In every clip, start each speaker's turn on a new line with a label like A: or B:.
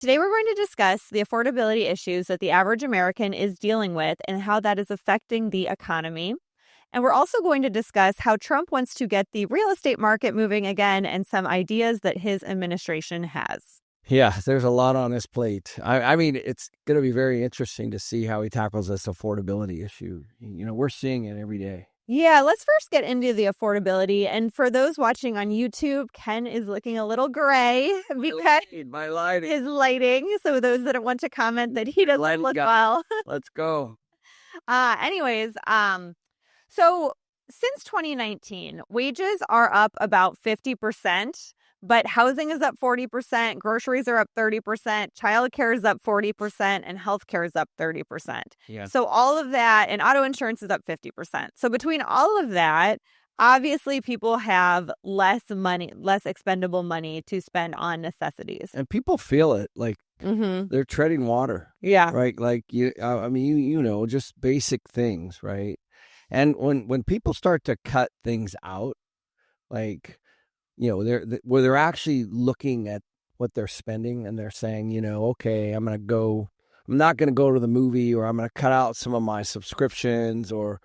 A: Today, we're going to discuss the affordability issues that the average American is dealing with and how that is affecting the economy. And we're also going to discuss how Trump wants to get the real estate market moving again and some ideas that his administration has.
B: Yeah, there's a lot on his plate. I mean, it's going to be very interesting to see how he tackles this affordability issue. We're seeing it every day.
A: Yeah, let's first get into the affordability. And for those watching on YouTube, Ken is looking a little gray because
B: My lighting.
A: his lighting. So those that want to comment that he doesn't look well.
B: Let's go.
A: Anyways, so since 2019, wages are up about 50%, but housing is up 40%, groceries are up 30%, childcare is up 40%, and healthcare is up 30%.
B: Yeah.
A: So all of that, and auto insurance is up 50%. So between all of that, obviously people have less money, less expendable money to spend on necessities.
B: And people feel it, like they're treading water.
A: Yeah.
B: Right? Like, just basic things, right? And when people start to cut things out, like, where they're actually looking at what they're spending and they're saying, okay, I'm not going to go to the movie, or I'm going to cut out some of my subscriptions, or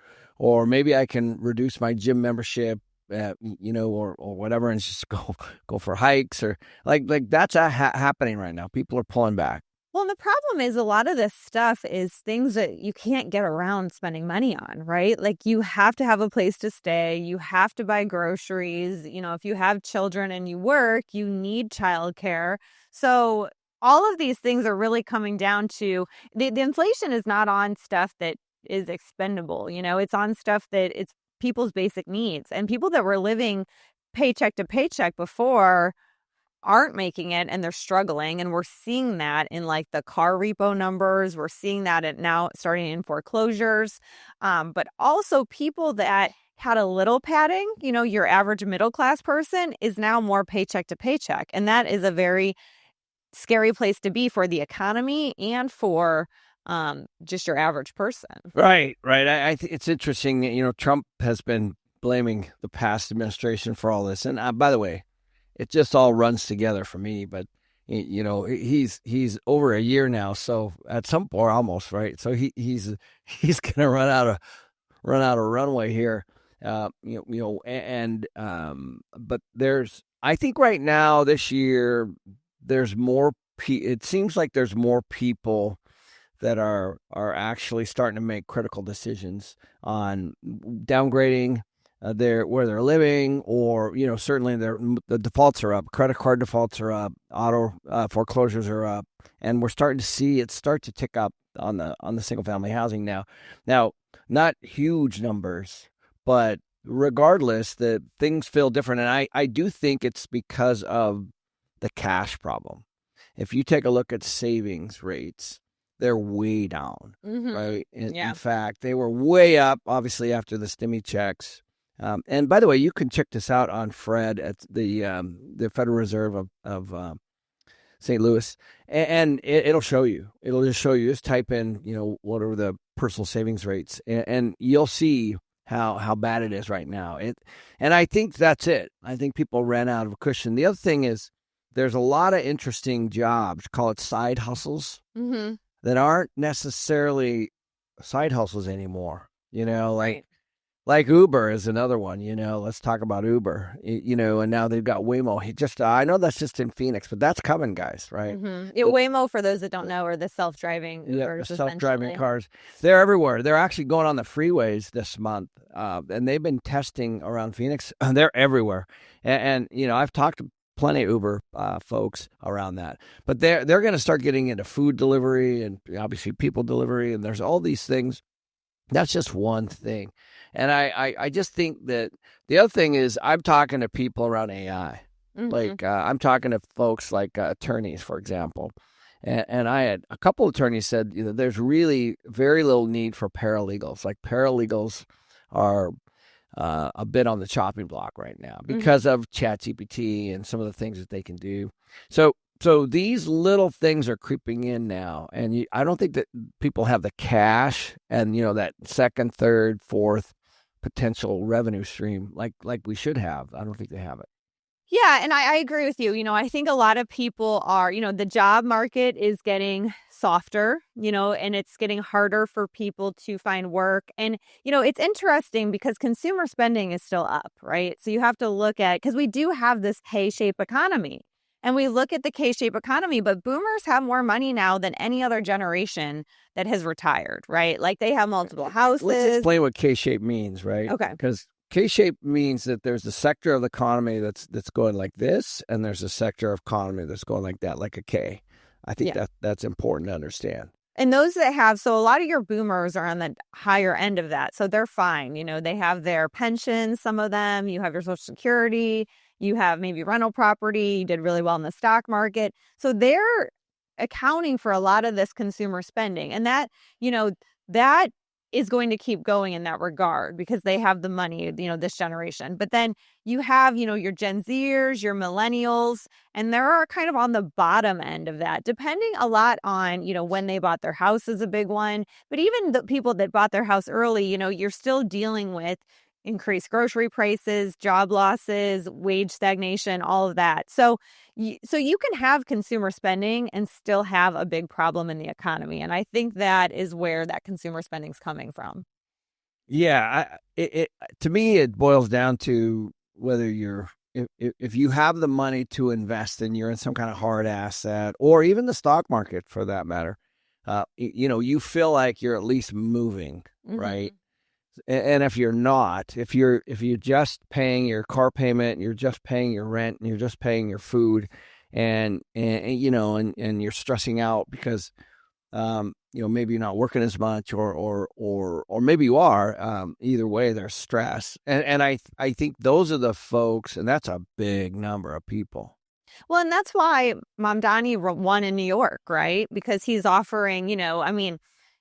B: maybe I can reduce my gym membership, or whatever, and just go for hikes, or like that's happening right now. People are pulling back.
A: Well, and the problem is a lot of this stuff is things that you can't get around spending money on, right? Like you have to have a place to stay. You have to buy groceries. If you have children and you work, you need childcare. So all of these things are really coming down to the inflation is not on stuff that is expendable. It's on stuff that it's people's basic needs, and people that were living paycheck to paycheck before aren't making it, and they're struggling. And we're seeing that in like the car repo numbers. We're seeing that now starting in foreclosures. But also people that had a little padding, your average middle class person is now more paycheck to paycheck. And that is a very scary place to be for the economy and for just your average person.
B: Right. I think it's interesting. Trump has been blaming the past administration for all this. And by the way, it just all runs together for me, but he's over a year now, so at some point, almost, right. So he's gonna run out of runway here, but I think right now this year there's more. It seems like there's more people that are actually starting to make critical decisions on downgrading where they're living, or certainly the defaults are up, credit card defaults are up, auto foreclosures are up, and we're starting to see it start to tick up on the single family housing now. Now, not huge numbers, but regardless, the things feel different, and I do think it's because of the cash problem. If you take a look at savings rates, they're way down, right? In fact, they were way up, obviously, after the stimmy checks. And by the way, you can check this out on Fred at the Federal Reserve of St. Louis, and it'll show you. It'll just show you. Just type in, what are the personal savings rates, and you'll see how bad it is right now. And I think that's it. I think people ran out of a cushion. The other thing is, there's a lot of interesting jobs, call it side hustles, that aren't necessarily side hustles anymore. Like Uber is another one, let's talk about Uber, and now they've got Waymo. I know that's just in Phoenix, but that's coming, guys, right?
A: Waymo, for those that don't know, are the self-driving Ubers.
B: The self-driving cars. They're everywhere. They're actually going on the freeways this month, and they've been testing around Phoenix. They're everywhere. And I've talked to plenty of Uber folks around that, but they're going to start getting into food delivery and obviously people delivery, and there's all these things. That's just one thing. And I just think that the other thing is, I'm talking to people around AI. Like I'm talking to folks like attorneys, for example. And I had a couple of attorneys said, there's really very little need for paralegals. Like paralegals are a bit on the chopping block right now because of ChatGPT and some of the things that they can do. So these little things are creeping in now, and I don't think that people have the cash and that second, third, fourth potential revenue stream like we should have. I don't think they have it.
A: Yeah, and I agree with you. I think a lot of people are, the job market is getting softer, and it's getting harder for people to find work. And, it's interesting because consumer spending is still up, right? So you have to look at, because we do have this K-shaped economy. And we look at the K-shaped economy, but boomers have more money now than any other generation that has retired, right? Like they have multiple
B: Let's
A: houses.
B: explain what K-shape means, right?
A: Okay.
B: Because K-shape means that there's a sector of the economy that's going like this, and there's a sector of economy that's going like that, like a K. I think
A: Yeah.
B: that's important to understand.
A: And those that have, so a lot of your boomers are on the higher end of that. So they're fine. They have their pensions, some of them, you have your Social Security, you have maybe rental property, you did really well in the stock market. So they're accounting for a lot of this consumer spending. And that is going to keep going in that regard because they have the money, this generation. But then you have, your Gen Zers, your millennials, and they're kind of on the bottom end of that, depending a lot on, when they bought their house is a big one. But even the people that bought their house early, you're still dealing with increased grocery prices, job losses, wage stagnation, all of that. So you can have consumer spending and still have a big problem in the economy. And I think that is where that consumer spending is coming from.
B: Yeah, to me it boils down to whether you're if you have the money to invest and you're in some kind of hard asset or even the stock market for that matter. You feel like you're at least moving, right? And if you're not, if you're just paying your car payment, and you're just paying your rent, and you're just paying your food, and you're stressing out because maybe you're not working as much, or maybe you are. Either way, there's stress, and I think those are the folks, and that's a big number of people.
A: Well, and that's why Mamdani won in New York, right? Because he's offering,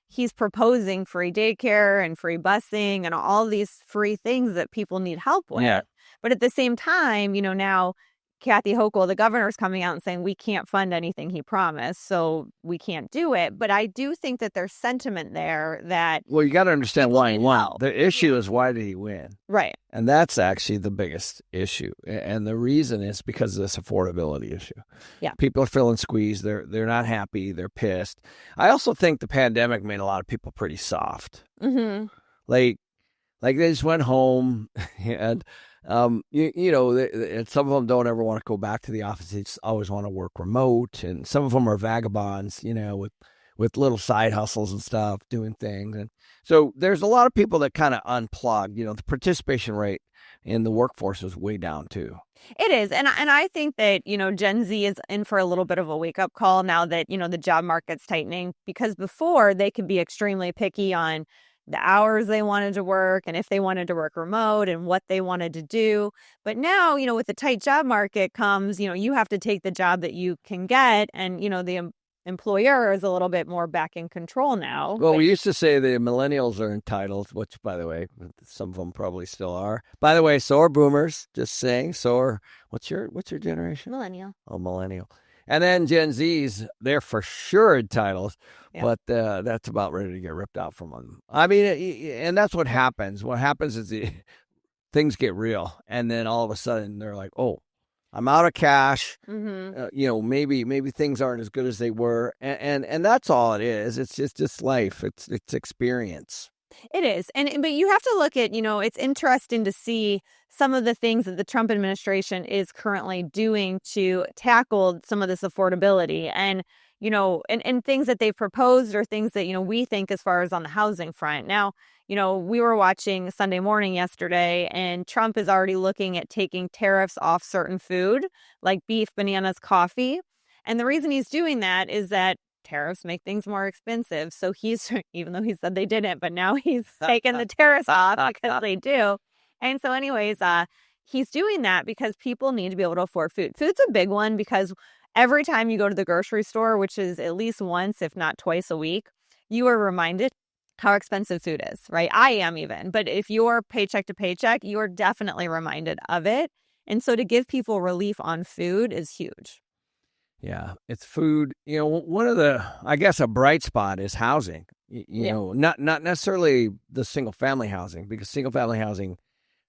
A: he's proposing free daycare and free busing and all these free things that people need help with.
B: Yeah.
A: But at the same time, now Kathy Hochul, the governor's coming out and saying we can't fund anything he promised, so we can't do it. But I do think that there's sentiment there that
B: Well, you got to understand why he won.
A: help.
B: The issue is why did he win?
A: Right.
B: And that's actually the biggest issue. And the reason is because of this affordability issue.
A: Yeah.
B: People are feeling squeezed. They're not happy. They're pissed. I also think the pandemic made a lot of people pretty soft.
A: Mm-hmm.
B: Like they just went home and and some of them don't ever want to go back to the office. They just always want to work remote. And some of them are vagabonds, with little side hustles and stuff, doing things. And so there's a lot of people that kind of unplugged. The participation rate in the workforce is way down too.
A: It is. And I think that, Gen Z is in for a little bit of a wake up call now that, the job market's tightening, because before they could be extremely picky on the hours they wanted to work and if they wanted to work remote and what they wanted to do. But now, with the tight job market comes, you have to take the job that you can get. And, the employer is a little bit more back in control now.
B: Well, we used to say the millennials are entitled, which, by the way, some of them probably still are. By the way, so are boomers. Just saying. So are what's your generation?
A: Millennial.
B: Oh, millennial. And then Gen Zs, they're for sure entitled, but that's about ready to get ripped out from them. I mean, and that's what happens. What happens is things get real, and then all of a sudden they're like, "Oh, I'm out of cash."
A: Mm-hmm.
B: Maybe things aren't as good as they were, and that's all it is. It's just life. It's experience.
A: It is. But you have to look at, it's interesting to see some of the things that the Trump administration is currently doing to tackle some of this affordability and, and things that they've proposed or things that, we think as far as on the housing front. Now, we were watching Sunday Morning yesterday, and Trump is already looking at taking tariffs off certain food like beef, bananas, coffee. And the reason he's doing that is that tariffs make things more expensive. So he's, even though he said they didn't, but now he's taken the tariffs off because they do. And so anyways, he's doing that because people need to be able to afford food. Food's a big one because every time you go to the grocery store, which is at least once, if not twice a week, you are reminded how expensive food is, right? I am even. But if you're paycheck to paycheck, you're definitely reminded of it. And so to give people relief on food is huge.
B: Yeah, it's food. One of I guess a bright spot is housing. Not necessarily the single family housing, because single family housing,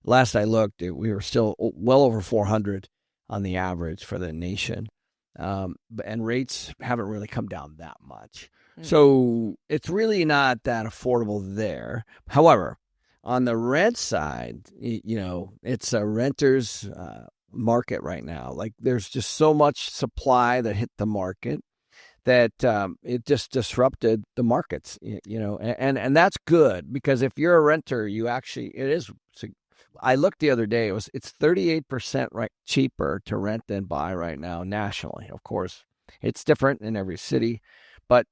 B: last I looked, we were still well over 400 on the average for the nation. And rates haven't really come down that much. So it's really not that affordable there. However, on the rent side, it's a renter's market right now. Like there's just so much supply that hit the market that it just disrupted the markets, and that's good, because if you're a renter, I looked the other day, it's 38% cheaper to rent than buy right now nationally. Of course, it's different in every city, but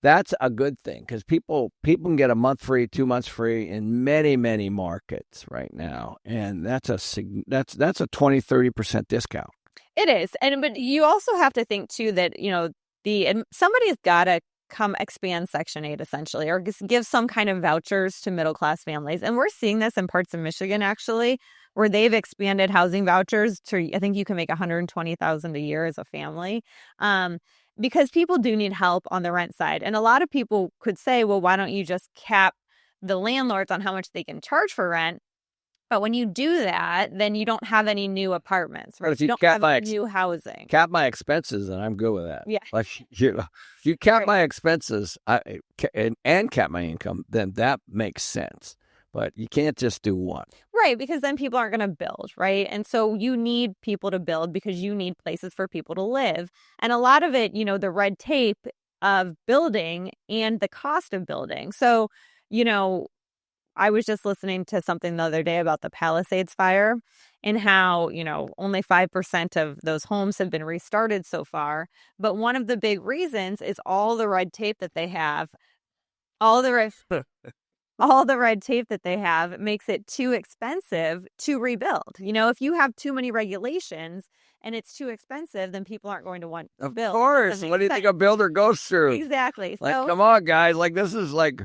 B: that's a good thing, because people can get a month free, 2 months free in many, many markets right now, and that's a 20-30% discount.
A: It is, but you also have to think too that somebody's got to come expand Section 8 essentially, or give some kind of vouchers to middle class families, and we're seeing this in parts of Michigan actually, where they've expanded housing vouchers to, I think you can make $120,000 a year as a family. Because people do need help on the rent side. And a lot of people could say, well, why don't you just cap the landlords on how much they can charge for rent? But when you do that, then you don't have any new apartments, right?
B: But if you
A: don't
B: cap
A: have new housing.
B: Cap my expenses, and I'm good with that.
A: Yeah.
B: Like, if you cap my expenses and cap my income, then that makes sense. But you can't just do one.
A: Right, because then people aren't going to build, right? And so you need people to build because you need places for people to live. And a lot of it, the red tape of building and the cost of building. So, I was just listening to something the other day about the Palisades fire and how, only 5% of those homes have been restarted so far. But one of the big reasons is all the red tape that they have, all the red tape that they have makes it too expensive to rebuild. If you have too many regulations and it's too expensive, then people aren't going to want to build.
B: Of course. What do you think a builder goes through?
A: Exactly.
B: Like, come on, guys. Like, this is like,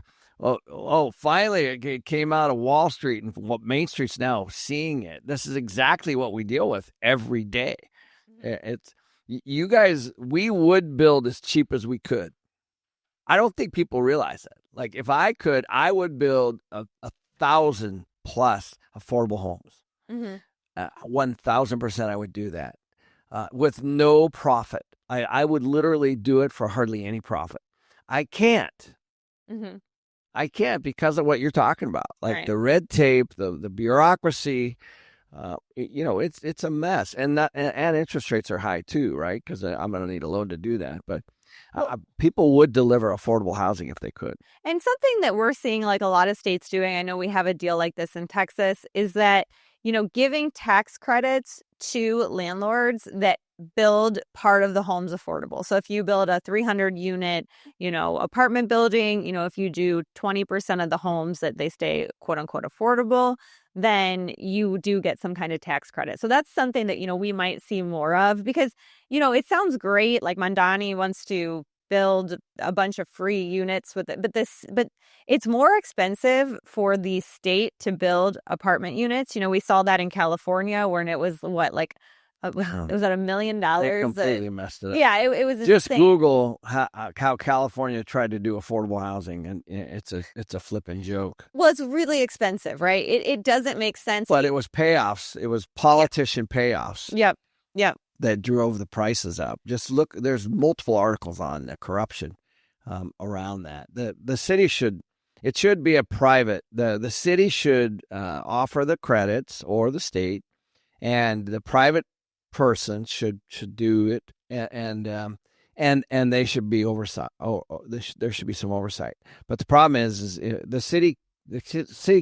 B: finally it came out of Wall Street, and what Main Street's now seeing it. This is exactly what we deal with every day. It's you guys, we would build as cheap as we could. I don't think people realize that. Like, if I could, I would build 1,000 plus affordable homes. 1,000% I would do that with no profit. I would literally do it for hardly any profit. I can't. I can't, because of what you're talking about, like the red tape, the bureaucracy. It's a mess, and interest rates are high too, right? Because I'm going to need a loan to do that. But people would deliver affordable housing if they could. And
A: something that we're seeing, like a lot of states doing, I know we have a deal like this in Texas, is that giving tax credits to landlords that build part of the homes affordable. So if you build a 300 unit, apartment building, if you do 20% of the homes that they stay quote unquote affordable, then you do get some kind of tax credit. So that's something that, we might see more of, because, it sounds great. Like Mandani wants to build a bunch of free units with it, but it's more expensive for the state to build apartment units. We saw that in California, when it was it was at $1 million.
B: They completely messed it up.
A: Yeah, it was
B: just
A: insane.
B: Google how California tried to do affordable housing, and it's a flipping joke.
A: Well, it's really expensive, right? It doesn't make sense.
B: But it was payoffs. It was politician payoffs.
A: Yep.
B: That drove the prices up. Just look. There's multiple articles on the corruption around that. The city should be a private. The city should offer the credits, or the state, and the private person should do it, and they should be oversight. There should be some oversight. But the problem is the city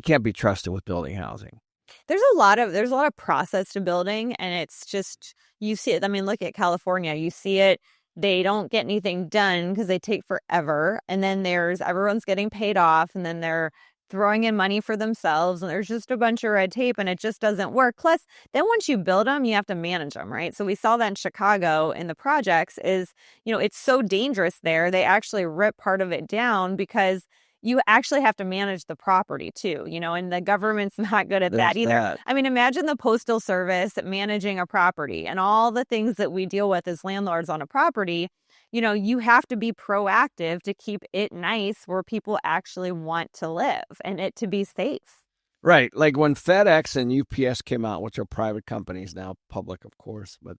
B: can't be trusted with building housing.
A: There's a lot of process to building, and it's just, you see it. I mean, look at California. You see it. They don't get anything done because they take forever, and then everyone's getting paid off, and then they're throwing in money for themselves, and there's just a bunch of red tape, and it just doesn't work. Plus, then once you build them, you have to manage them, right? So we saw that in Chicago in the projects is, it's so dangerous there. They actually rip part of it down because you actually have to manage the property too, and the government's not good at that either. I mean, imagine the Postal Service managing a property and all the things that we deal with as landlords on a property. You have to be proactive to keep it nice where people actually want to live and it to be safe.
B: Right. Like when FedEx and UPS came out, which are private companies now, public, of course, but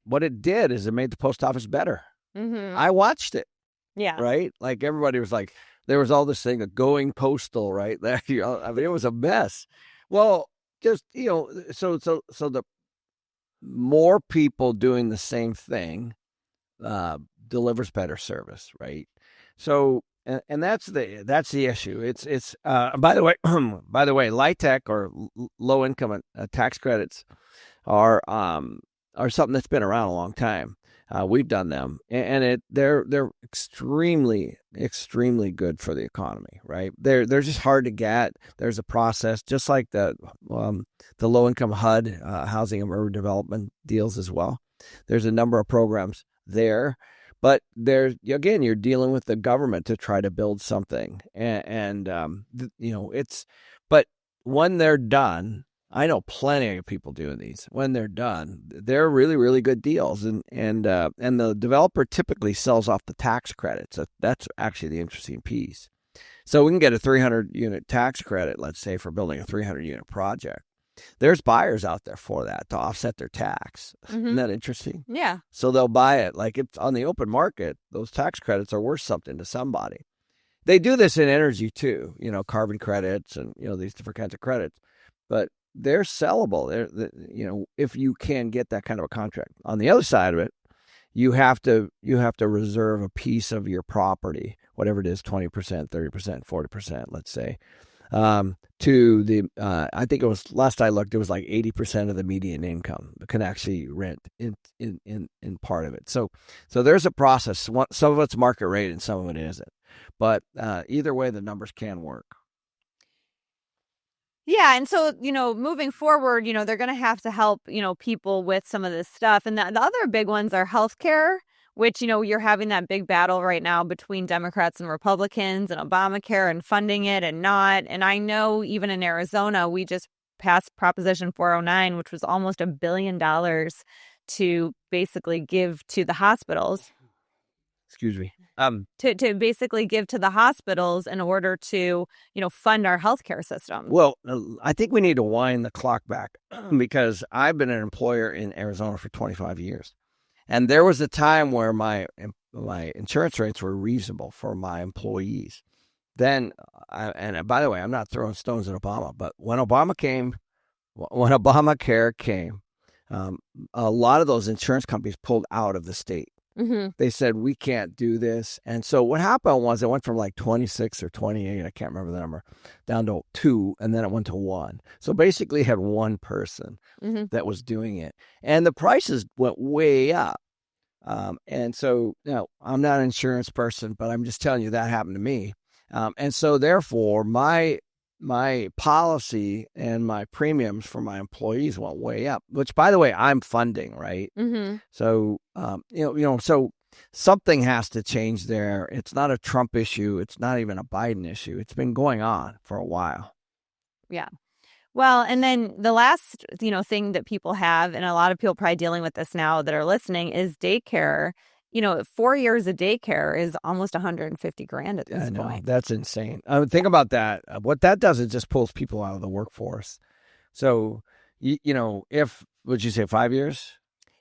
B: what it did is it made the post office better.
A: Mm-hmm.
B: I watched it,
A: Yeah.
B: right? Like everybody was like, there was all this thing of going postal, right? I mean, it was a mess. Well, just, so the more people doing the same thing delivers better service, right? So, and that's the issue. It's by the way, LIHTC or low income tax credits are something that's been around a long time. We've done them, and they're extremely good for the economy, right? They're just hard to get. There's a process, just like the low income HUD, housing and urban development deals as well. There's a number of programs there, but there's, again, you're dealing with the government to try to build something, and it's, but when they're done, I know plenty of people doing these. When they're done, they're really, really good deals, and the developer typically sells off the tax credits. That's actually the interesting piece. So we can get a 300 unit tax credit, let's say, for building a 300 unit project. There's buyers out there for that to offset their tax.
A: Mm-hmm.
B: Isn't that interesting?
A: Yeah.
B: So they'll buy it. Like if on the open market, those tax credits are worth something to somebody. They do this in energy too, carbon credits and, these different kinds of credits. But they're sellable. If you can get that kind of a contract. On the other side of it, you have to reserve a piece of your property, whatever it is, 20%, 30%, 40%, let's say, to the, I think it was, last I looked, it was like 80% of the median income can actually rent in part of it. So there's a process. Some of it's market rate and some of it isn't. But either way, the numbers can work.
A: Yeah. And so, moving forward, they're going to help, people with some of this stuff. And the other big ones are healthcare, which, you're having that big battle right now between Democrats and Republicans and Obamacare and funding it and not. And I know even in Arizona, we just passed Proposition 409, which was almost $1 billion to basically give to the hospitals.
B: Excuse me.
A: To basically give to the hospitals in order to, fund our healthcare system.
B: Well, I think we need to wind the clock back because I've been an employer in Arizona for 25 years. And there was a time where my insurance rates were reasonable for my employees. Then, and by the way, I'm not throwing stones at Obama, but when Obamacare came, a lot of those insurance companies pulled out of the state.
A: Mm-hmm.
B: They said, we can't do this. And so what happened was it went from like 26 or 28, I can't remember the number, down to 2, and then it went to 1. So basically had one person that was doing it. And the prices went way up. And so, I'm not an insurance person, but I'm just telling you that happened to me. And so therefore, my policy and my premiums for my employees went way up, which, by the way, I'm funding, right?
A: Mm-hmm.
B: So, so something has to change there. It's not a Trump issue. It's not even a Biden issue. It's been going on for a while.
A: Yeah. Well, and then the last, thing that people have, and a lot of people probably dealing with this now that are listening, is daycare. 4 years of daycare is almost $150,000 at this point.
B: That's insane. Think about that. What that does, it just pulls people out of the workforce. So, if, would you say 5 years?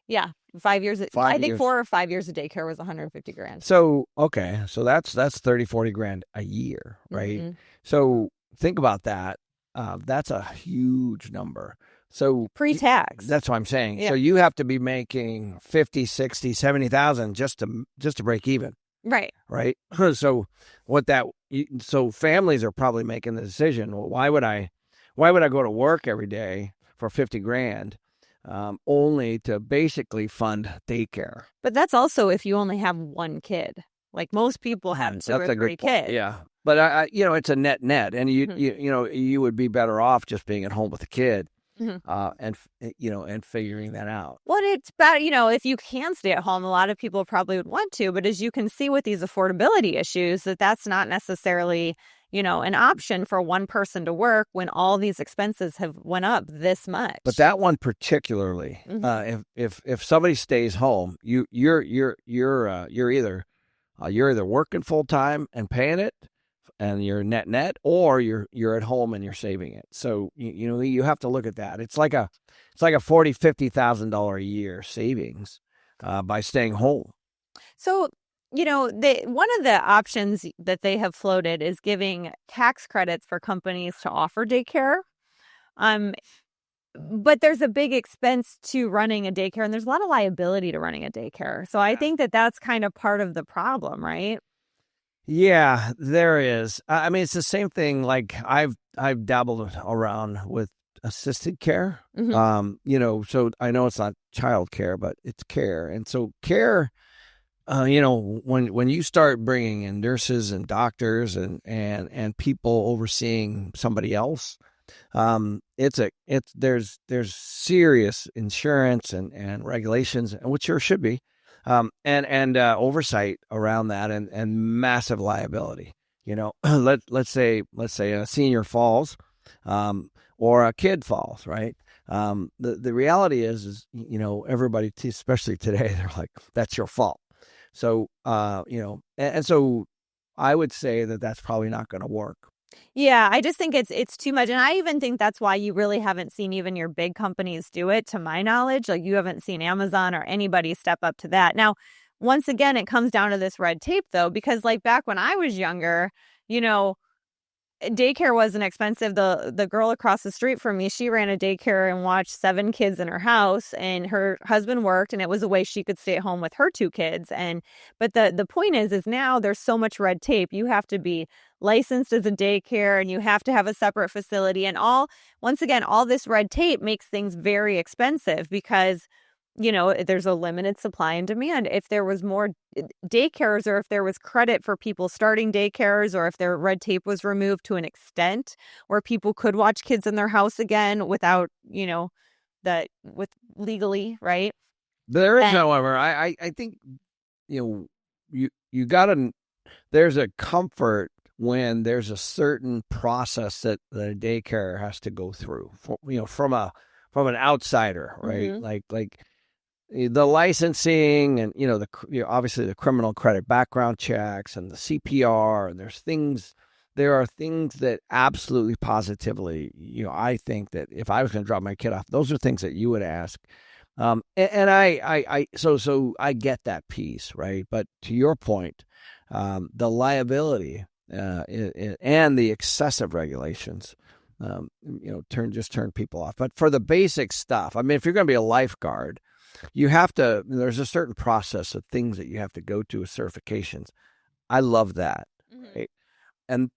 A: Yeah, 5 years. I think 4 or 5 years of daycare was $150,000.
B: So, okay. So that's $30,000-$40,000 a year, right? Mm-hmm. So think about that. That's a huge number. So
A: pre-tax.
B: That's what I'm saying. Yeah. So you have to be making 50, 60, 70,000 just to break even.
A: Right.
B: Right. So so families are probably making the decision, well, why would I go to work every day for $50,000 only to basically fund daycare?
A: But that's also if you only have one kid. Like most people have 2 or 3 kids.
B: Yeah. But it's a net, and you would be better off just being at home with a kid. Mm-hmm. And figuring that out.
A: Well, it's bad, if you can stay at home, a lot of people probably would want to, but as you can see with these affordability issues, that's not necessarily, an option for one person to work when all these expenses have went up this much.
B: But that one particularly, mm-hmm. If somebody stays home, you're either working full time and paying it, and you're net, or you're at home and you're saving it. So you have to look at that. It's like a $40,000-$50,000 a year savings by staying home.
A: So, one of the options that they have floated is giving tax credits for companies to offer daycare. But there's a big expense to running a daycare, and there's a lot of liability to running a daycare. So I think that that's kind of part of the problem, right?
B: Yeah, there is. I mean, it's the same thing. Like I've dabbled around with assisted care. So I know it's not child care, but it's care. And so care, when you start bringing in nurses and doctors and people overseeing somebody else, there's serious insurance and regulations, which there should be, and oversight around that, and massive liability. Let's say a senior falls, or a kid falls, right? The reality is everybody, especially today, they're like, that's your fault. So and so I would say that that's probably not going to work.
A: Yeah, I just think it's too much. And I even think that's why you really haven't seen even your big companies do it, to my knowledge. Like, you haven't seen Amazon or anybody step up to that. Now, once again, it comes down to this red tape, though, because like back when I was younger, daycare wasn't expensive. The girl across the street from me, she ran a daycare and watched 7 kids in her house, and her husband worked, and it was a way she could stay at home with her 2 kids. But the point is now there's so much red tape. You have to be licensed as a daycare, and you have to have a separate facility, and once again, all this red tape makes things very expensive because there's a limited supply and demand. If there was more daycares, or if there was credit for people starting daycares, or if their red tape was removed to an extent where people could watch kids in their house again without, with legally, right?
B: There is, however, I think, you gotta, there's a comfort when there's a certain process that the daycare has to go through, from an outsider, right?
A: Mm-hmm.
B: Like the licensing, and obviously the criminal credit background checks and the CPR, and there are things that absolutely positively, I think that if I was going to drop my kid off, those are things that you would ask. And so I get that piece, right? But to your point, the liability and the excessive regulations, turn people off. But for the basic stuff, I mean, if you're going to be a lifeguard, there's a certain process of things that you have to go to with certifications. I love that.
A: Mm-hmm.
B: Right? And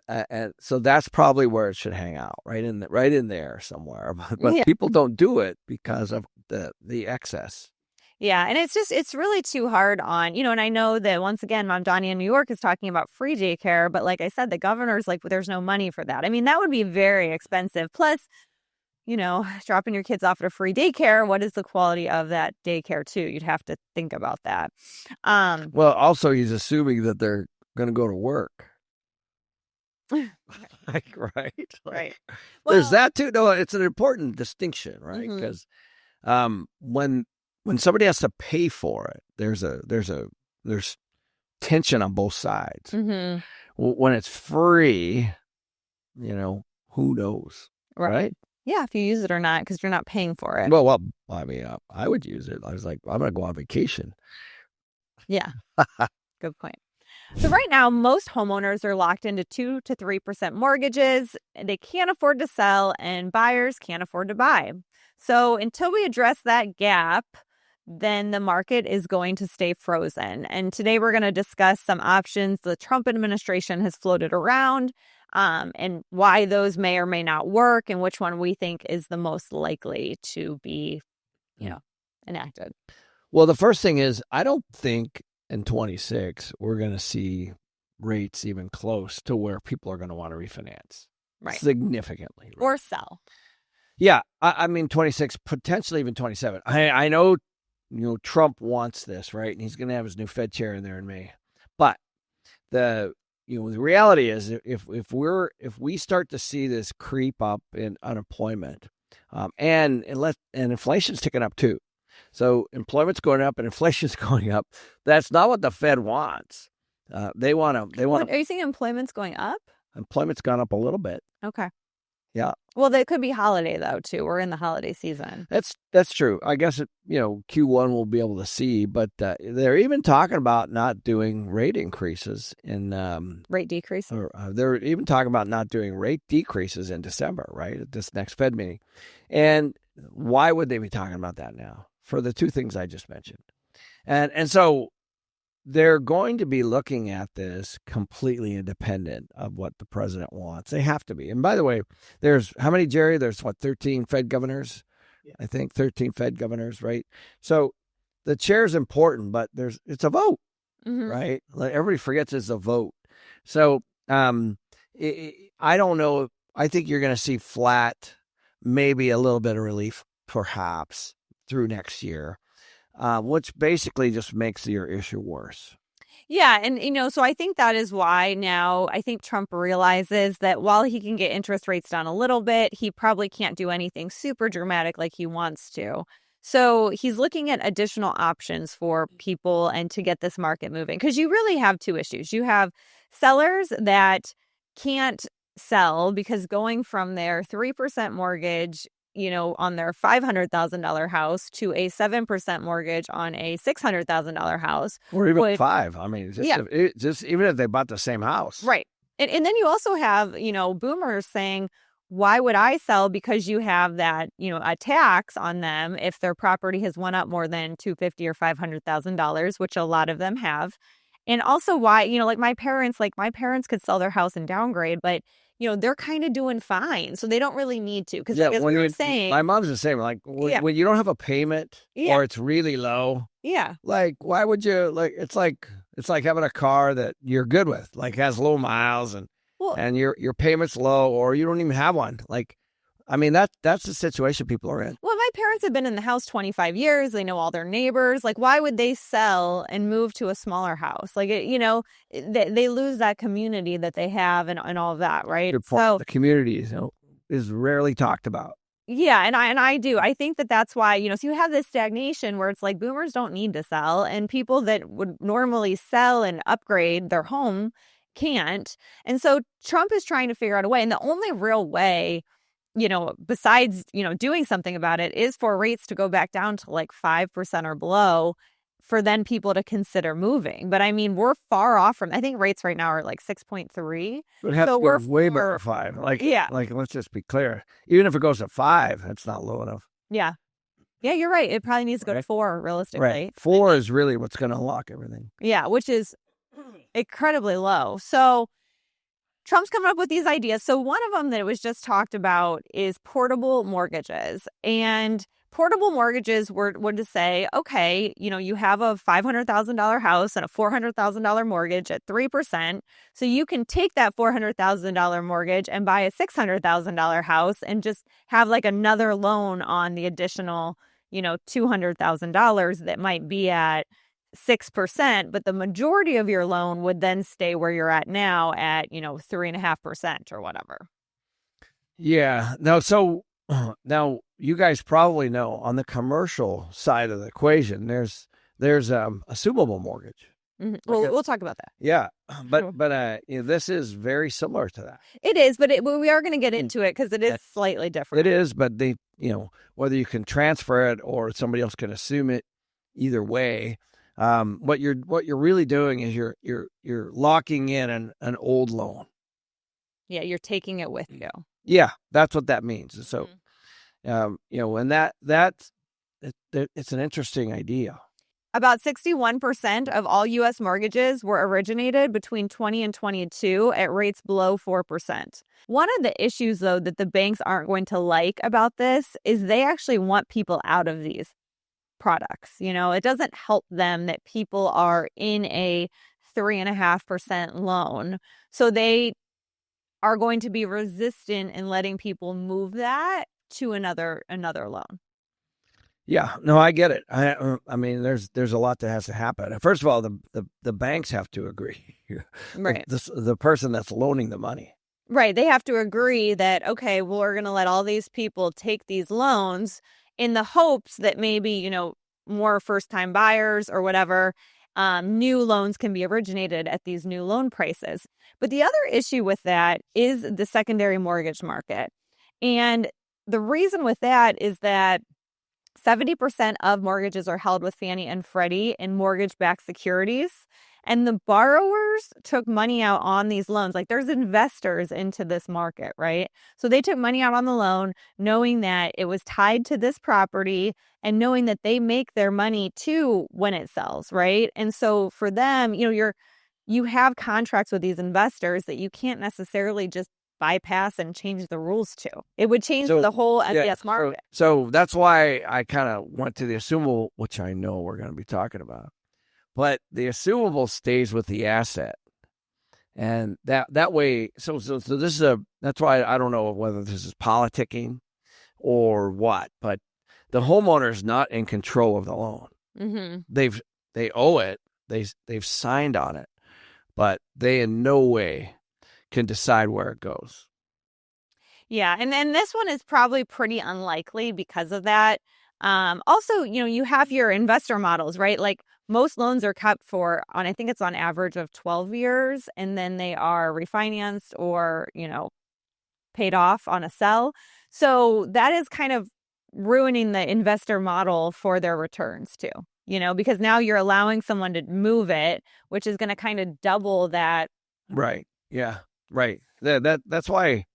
B: so that's probably where it should hang out, right in there somewhere. But
A: Yeah.
B: people don't do it because of the excess.
A: Yeah, and it's really too hard on, and I know that once again, Mom Donnie in New York is talking about free daycare, but like I said, the governor's like, there's no money for that. I mean, that would be very expensive. Plus, dropping your kids off at a free daycare, what is the quality of that daycare too? You'd have to think about that.
B: Well, also he's assuming that they're going to go to work. Right.
A: Right.
B: Well, there's that too. No, it's an important distinction, right?
A: Mm-hmm.
B: Because when somebody has to pay for it, there's tension on both sides.
A: Mm-hmm.
B: When it's free, who knows, right?
A: Yeah, if you use it or not, because you're not paying for it.
B: Well, I mean, I would use it. I was like, I'm going to go on vacation.
A: Yeah, good point. So right now, most homeowners are locked into 2 to 3% mortgages. They can't afford to sell, and buyers can't afford to buy. So until we address that gap, then the market is going to stay frozen. And today we're going to discuss some options the Trump administration has floated around, and why those may or may not work, and which one we think is the most likely to be, enacted.
B: Well, the first thing is, I don't think in 26 we're going to see rates even close to where people are going to want to refinance,
A: right?
B: Significantly, right?
A: Or sell.
B: Yeah, I mean 26, potentially even 27. I know, Trump wants this, right? And he's going to have his new Fed chair in there in May. But the reality is, if we start to see this creep up in unemployment, and inflation's ticking up too. So employment's going up and inflation's going up. That's not what the Fed wants. They want to.
A: Are you saying employment's going up?
B: employment's gone up a little bit.
A: Okay.
B: Yeah.
A: Well, that could be holiday though too. We're in the holiday season.
B: That's true. I guess Q1 we'll be able to see, but they're even talking about not doing rate increases in
A: rate decrease.
B: Or they're even talking about not doing rate decreases in December, right? At this next Fed meeting. And why would they be talking about that now? For the two things I just mentioned. And so they're going to be looking at this completely independent of what the president wants. They have to be. And by the way, there's how many, Jerry? There's 13 Fed governors? Yeah. I think 13 Fed governors, right? So the chair is important, but it's a vote, right? Like everybody forgets it's a vote. So I don't know. I think you're going to see flat, maybe a little bit of relief, perhaps, through next year. Which basically just makes your issue worse.
A: Yeah. And, so I think that is why now I think Trump realizes that while he can get interest rates down a little bit, he probably can't do anything super dramatic like he wants to. So he's looking at additional options for people and to get this market moving. Because you really have two issues. You have sellers that can't sell because going from their 3% mortgage on their $500,000 house to a 7% mortgage on a $600,000 house.
B: Or even 5. I mean, just even if they bought the same house.
A: Right. And then you also have, boomers saying, why would I sell? Because you have that, a tax on them if their property has went up more than $250,000 or $500,000, which a lot of them have. And also why, like my parents could sell their house and downgrade, but they're kind of doing fine. So they don't really need to. Because when you're saying,
B: my mom's the same. Like when you don't have a payment or it's really low.
A: Yeah.
B: Like, why would you it's like having a car that you're good with, like has low miles and your payment's low or you don't even have one. Like, I mean, that's the situation people are in.
A: Well, my parents have been in the house 25 years. They know all their neighbors. Like, why would they sell and move to a smaller house? Like, they lose that community that they have and all of that, right?
B: Good point. So the community is rarely talked about.
A: Yeah, and I do. I think that's why, so you have this stagnation where it's like boomers don't need to sell and people that would normally sell and upgrade their home can't. And so Trump is trying to figure out a way. And the only real way besides, doing something about it is for rates to go back down to like 5% or below for then people to consider moving. But I mean, we're far off from, I think rates right now are like 6.3.
B: So we're way below 5. Like, let's just be clear. Even if it goes to 5, that's not low enough.
A: Yeah. Yeah, you're right. It probably needs to go to 4 realistically.
B: Right. 4 is really what's going to unlock everything.
A: Yeah, which is incredibly low. So Trump's coming up with these ideas. So one of them that was just talked about is portable mortgages. And portable mortgages were to say, okay, you have a $500,000 house and a $400,000 mortgage at 3%. So you can take that $400,000 mortgage and buy a $600,000 house and just have like another loan on the additional, $200,000 that might be at 6%, but the majority of your loan would then stay where you're at now at, 3.5% or whatever.
B: Yeah. Now you guys probably know on the commercial side of the equation, there's assumable mortgage.
A: Mm-hmm. Well, we'll talk about that.
B: Yeah. But this is very similar to that.
A: It is, but we are going to get into it because it is slightly different.
B: It is, but whether you can transfer it or somebody else can assume it, either way. What you're really doing is you're locking in an old loan.
A: Yeah, you're taking it with you.
B: Yeah, that's what that means. So, and that's it's an interesting idea.
A: About 61% of all U.S. mortgages were originated between 20 and 22 at rates below 4%. One of the issues, though, that the banks aren't going to like about this is they actually want people out of these products. It doesn't help them that people are in a 3.5% loan. So they are going to be resistant in letting people move that to another loan.
B: Yeah, no, I get it. I mean, there's a lot that has to happen. First of all, the banks have to agree.
A: Right.
B: The person that's loaning the money.
A: Right. They have to agree that, okay, well, we're going to let all these people take these loans in the hopes that maybe, more first-time buyers or whatever new loans can be originated at these new loan prices. But the other issue with that is the secondary mortgage market. And the reason with that is that 70% of mortgages are held with Fannie and Freddie in mortgage-backed securities. And the borrowers took money out on these loans. Like there's investors into this market, right? So they took money out on the loan knowing that it was tied to this property and knowing that they make their money too when it sells, right? And so for them, you have contracts with these investors that you can't necessarily just bypass and change the rules to. It would change the whole MBS market.
B: So that's why I kind of went to the assumable, which I know we're going to be talking about. But the assumable stays with the asset. And that way, so this is that's why I don't know whether this is politicking or what, but the homeowner is not in control of the loan.
A: Mm-hmm.
B: They owe it. They've signed on it, but they in no way can decide where it goes.
A: Yeah, and then this one is probably pretty unlikely because of that. Also, you have your investor models, right? Like most loans are kept I think it's on average of 12 years, and then they are refinanced or, paid off on a sell. So that is kind of ruining the investor model for their returns too, because now you're allowing someone to move it, which is going to kind of double that.
B: Right. Yeah. Right. That's why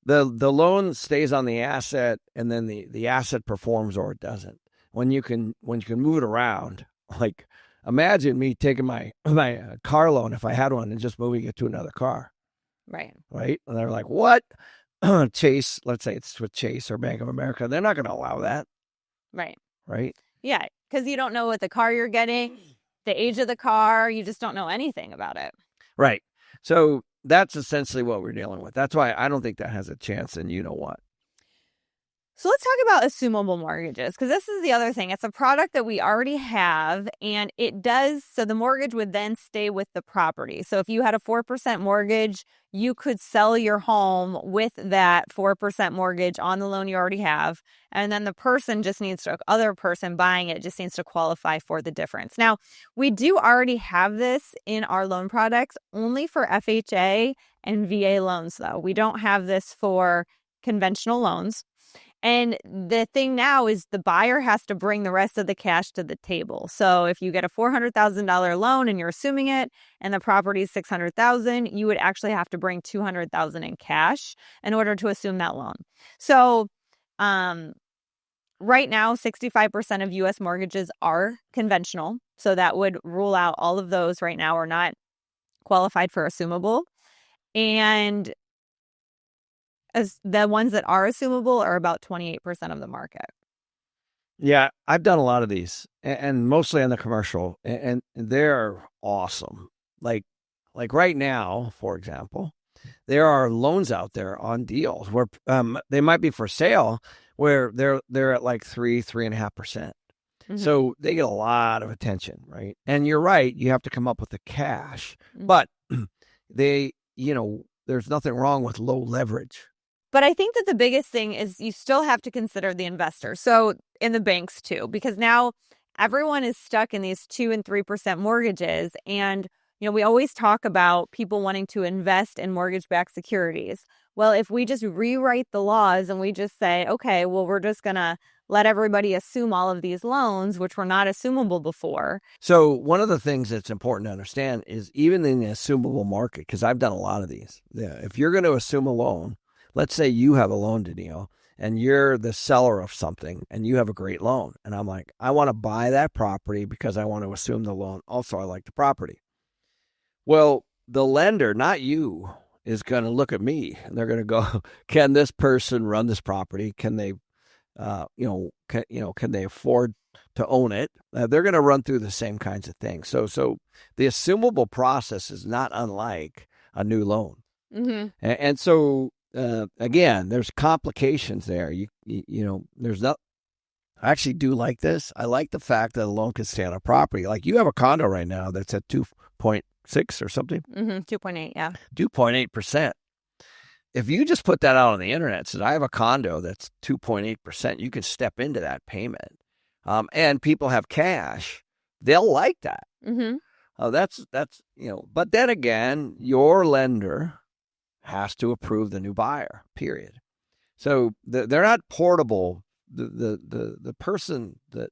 B: the loan stays on the asset, and then the asset performs or it doesn't. When you can move it around, like imagine me taking my car loan if I had one and just moving it to another car.
A: Right.
B: Right. And they're like, what? Chase, let's say it's with Chase or Bank of America. They're not going to allow that.
A: Right.
B: Right.
A: Yeah. Because you don't know what the car you're getting, the age of the car. You just don't know anything about it.
B: Right. So that's essentially what we're dealing with. That's why I don't think that has a chance. And you know what?
A: So let's talk about assumable mortgages, because this is the other thing. It's a product that we already have, and so the mortgage would then stay with the property. So if you had a 4% mortgage, you could sell your home with that 4% mortgage on the loan you already have. And then the other person buying it just needs to qualify for the difference. Now, we do already have this in our loan products only for FHA and VA loans, though. We don't have this for conventional loans. And the thing now is the buyer has to bring the rest of the cash to the table. So if you get a $400,000 loan and you're assuming it and the property is $600,000, you would actually have to bring $200,000 in cash in order to assume that loan. So right now, 65% of U.S. mortgages are conventional. So that would rule out all of those right now are not qualified for assumable. And as the ones that are assumable are about 28% of the market.
B: Yeah, I've done a lot of these, and mostly on the commercial, and they're awesome. Like right now, for example, there are loans out there on deals where they might be for sale, where they're at like 3.5%. Mm-hmm. So they get a lot of attention, right? And you're right, you have to come up with the cash, mm-hmm. But there's nothing wrong with low leverage.
A: But I think that the biggest thing is you still have to consider the investor. So in the banks too, because now everyone is stuck in these 2 and 3% mortgages. And, we always talk about people wanting to invest in mortgage-backed securities. Well, if we just rewrite the laws and we just say, okay, well, we're just going to let everybody assume all of these loans, which were not assumable before.
B: So one of the things that's important to understand is even in the assumable market, because I've done a lot of these, if you're going to assume a loan, let's say you have a loan, Danille, and you're the seller of something and you have a great loan. And I'm like, I want to buy that property because I want to assume the loan. Also, I like the property. Well, the lender, not you, is going to look at me and they're going to go, can this person run this property? Can they, can they afford to own it? They're going to run through the same kinds of things. So the assumable process is not unlike a new loan. Mm-hmm. And so, again, there's complications there. There's not. I actually do like this. I like the fact that a loan can stay on a property. Like you have a condo right now that's at 2.6 or something.
A: 2.8, yeah.
B: 2.8%. If you just put that out on the internet, says I have a condo that's 2.8%, you can step into that payment. And people have cash. They'll like that.
A: Mm-hmm.
B: That's but then again, your lender has to approve the new buyer, period. So they're not portable. The person that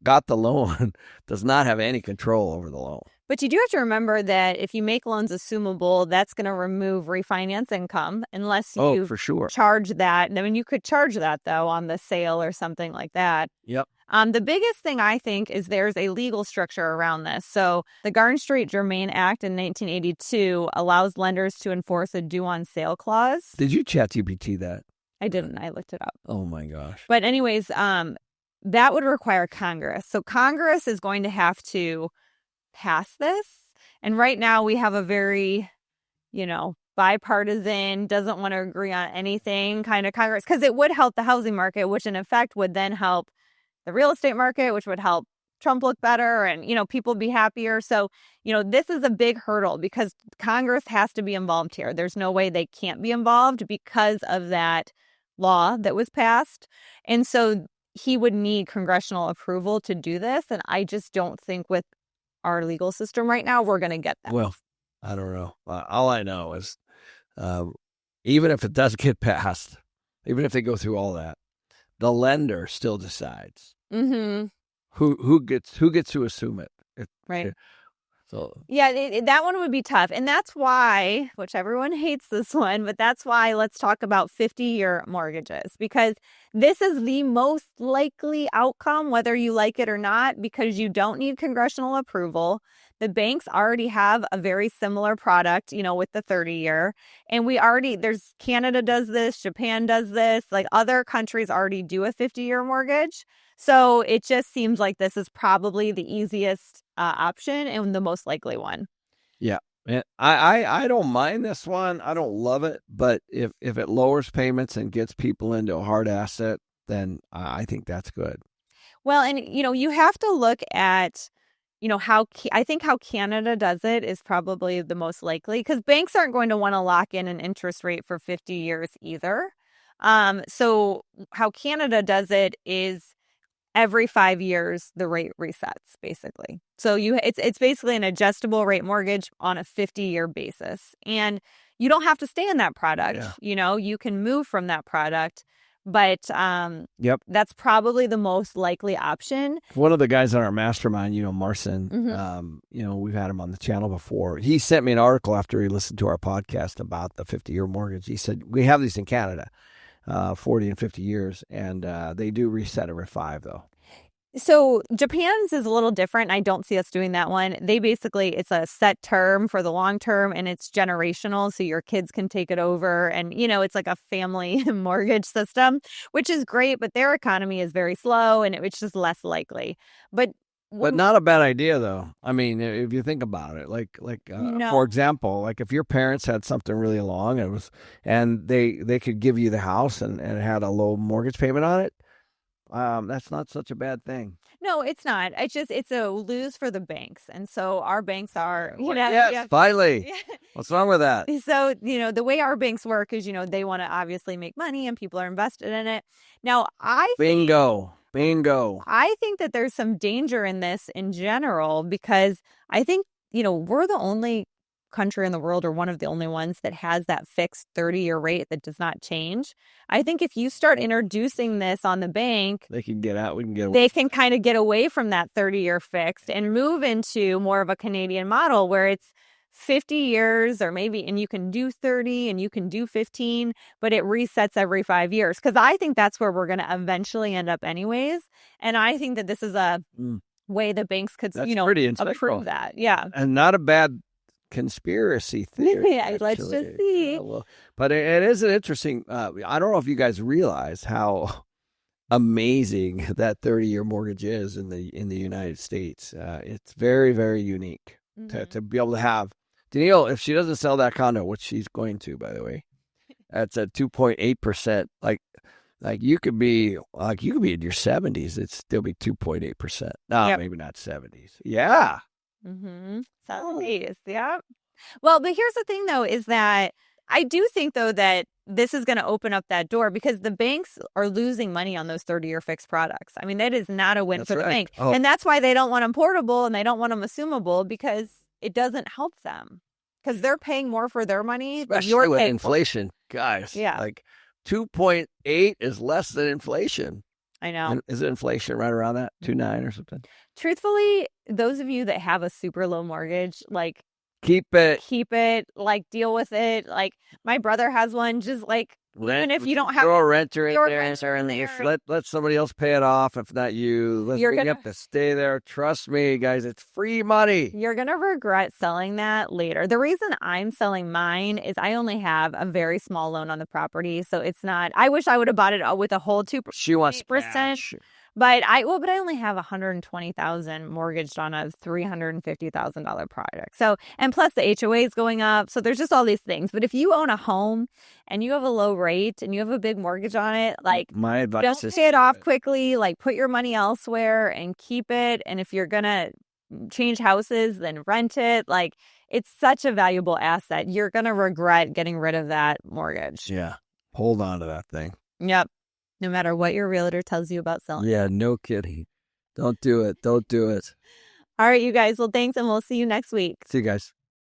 B: got the loan does not have any control over the loan.
A: But you do have to remember that if you make loans assumable, that's going to remove refinance income unless you
B: for sure.
A: charge that. I mean, you could charge that, though, on the sale or something like that.
B: Yep.
A: The biggest thing I think is there's a legal structure around this. So the Garn Street Germain Act in 1982 allows lenders to enforce a due on sale clause.
B: Did you ChatGPT that?
A: I didn't. I looked it up.
B: Oh, my gosh.
A: But anyways, that would require Congress. So Congress is going to have to pass this. And right now we have a very, bipartisan, doesn't want to agree on anything kind of Congress, because it would help the housing market, which in effect would then help the real estate market, which would help Trump look better and, people be happier. So, this is a big hurdle because Congress has to be involved here. There's no way they can't be involved because of that law that was passed. And so he would need congressional approval to do this. And I just don't think with our legal system right now, we're going to get that.
B: Well, I don't know. All I know is even if it does get passed, even if they go through all that, the lender still decides who gets to assume it.
A: Right.
B: So
A: yeah, that one would be tough. And that's why, which everyone hates this one, but that's why let's talk about 50-year mortgages, because this is the most likely outcome, whether you like it or not, because you don't need congressional approval. The banks already have a very similar product, with the 30-year. And there's Canada does this, Japan does this, like other countries already do a 50-year mortgage. So it just seems like this is probably the easiest option and the most likely one.
B: Yeah. And I don't mind this one. I don't love it. But if it lowers payments and gets people into a hard asset, then I think that's good.
A: Well, and, you have to look at, how Canada does it is probably the most likely, because banks aren't going to want to lock in an interest rate for 50 years either. So how Canada does it is every 5 years, the rate resets, basically. So it's basically an adjustable rate mortgage on a 50-year basis. And you don't have to stay in that product.
B: Yeah.
A: You can move from that product. But
B: yep,
A: that's probably the most likely option.
B: One of the guys on our mastermind, Marcin, we've had him on the channel before. He sent me an article after he listened to our podcast about the 50-year mortgage. He said, we have these in Canada. 40 and 50 years, and they do reset every 5, though.
A: So Japan's is a little different. I don't see us doing that one. It's a set term for the long term, and it's generational, so your kids can take it over. And, it's like a family mortgage system, which is great, but their economy is very slow, and it's just less likely. But
B: not a bad idea, though. I mean, if you think about it,
A: no.
B: For example, like if your parents had something really long, and they could give you the house and it had a low mortgage payment on it, that's not such a bad thing.
A: No, it's not. It's a lose for the banks, and so our banks are,
B: Yes, finally. Yeah. What's wrong with that?
A: So the way our banks work is, they want to obviously make money, and people are invested in it. Now,
B: Bingo.
A: I think that there's some danger in this in general, because I think, we're the only country in the world, or one of the only ones, that has that fixed 30-year rate that does not change. I think if you start introducing this on the bank,
B: they can get out. We can get away.
A: They can kind of get away from that 30-year fixed and move into more of a Canadian model where it's 50 years or maybe, and you can do 30 and you can do 15, but it resets every 5 years. Because I think that's where we're going to eventually end up anyways. And I think that this is a way the banks could, approve that. Yeah.
B: And not a bad conspiracy theory.
A: Yeah, let's just see.
B: Yeah, well, but it is an interesting, I don't know if you guys realize how amazing that 30-year mortgage is in the United States. It's very, very unique to be able to have. Danille, if she doesn't sell that condo, which she's going to, by the way, that's at 2.8%. Like you could be in your 70s, it'd still be 2.8%. No, maybe not 70s. Yeah.
A: 70s. Yeah. Well, but here's the thing, though, is that I do think, though, that this is going to open up that door because the banks are losing money on those 30-year fixed products. I mean, that is not a win for the bank.
B: Oh.
A: And that's why they don't want them portable and they don't want them assumable because it doesn't help them because they're paying more for their money.
B: Especially with inflation, guys.
A: Yeah.
B: Like 2.8 is less than inflation.
A: I know.
B: And is it inflation right around that? 2.9 or something?
A: Truthfully, those of you that have a super low mortgage, like,
B: keep it,
A: like, deal with it. Like, my brother has one, just like, even if you don't have
B: a renter in there, let somebody else pay it off. If not you, you have to stay there. Trust me, guys, it's free money.
A: You're going to regret selling that later. The reason I'm selling mine is I only have a very small loan on the property. So it's not, I wish I would have bought it with a whole 2%.
B: She wants cash.
A: But I only have $120,000 mortgaged on a $350,000 project. So, and plus the HOA is going up. So there's just all these things. But if you own a home and you have a low rate and you have a big mortgage on it, like,
B: my advice
A: don't pay it off quickly. Like, put your money elsewhere and keep it. And if you're going to change houses, then rent it. Like, it's such a valuable asset. You're going to regret getting rid of that mortgage.
B: Yeah. Hold on to that thing.
A: Yep. No matter what your realtor tells you about selling.
B: Yeah, no kidding. Don't do it. Don't do it.
A: All right, you guys. Well, thanks, and we'll see you next week.
B: See you guys.